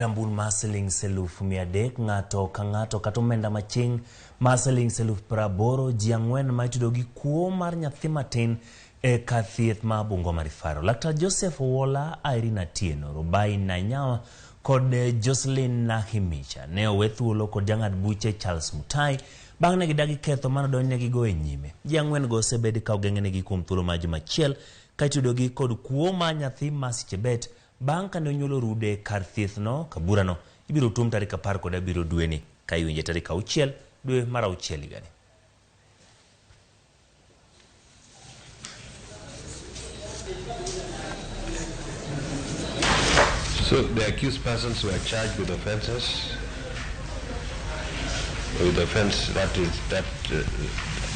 Rambun maseling seluf miadek ngato kangato katomenda maching maseling seluf praboro jiangwen maitudogi kuo mar nyathi matin e kathieth ma bungo marifaro. Laktar Joseph Wola, Irina Tieno, Rubai Nanyawa kod Jocelyn Nahimicha ne owethuolo kod jang'ad buche Charles Mutai bang' ne gidagi ketho manodonjnegi go e nyime. Jiangwen go osebed ka ogeng'negi kuom thuolo ma juma achiel kaitudogi kod kuo ma nyathi Mercy Chebet bang' kane onyuolo rude kar thieth no. Kaburano ibiro tum tarik 17 dwe ni ka iwinje tarik 6 dwe mar 6 higani. So the accused persons were charged with offences,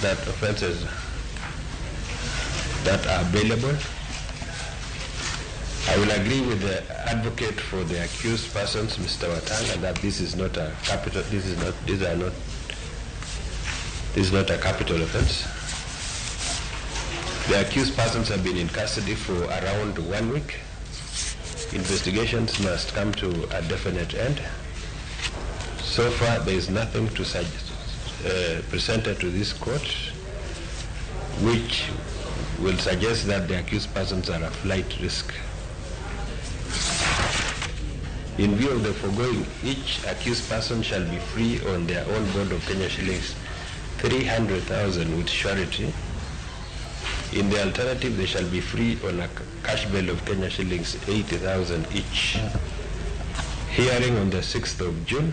that offences that are bailable. I will agree with the advocate for the accused persons, Mr. Watanga, that this is not a capital. This is not a capital offense. The accused persons have been in custody for around 1 week. Investigations must come to a definite end. So far, there is nothing to presented to this court which will suggest that the accused persons are a flight risk. In view of the foregoing, each accused person shall be free on their own bond of Kenya shillings 300,000 with surety. In the alternative, they shall be free on a cash bail of Kenya shillings 80,000 each. Hearing on the 6th of June.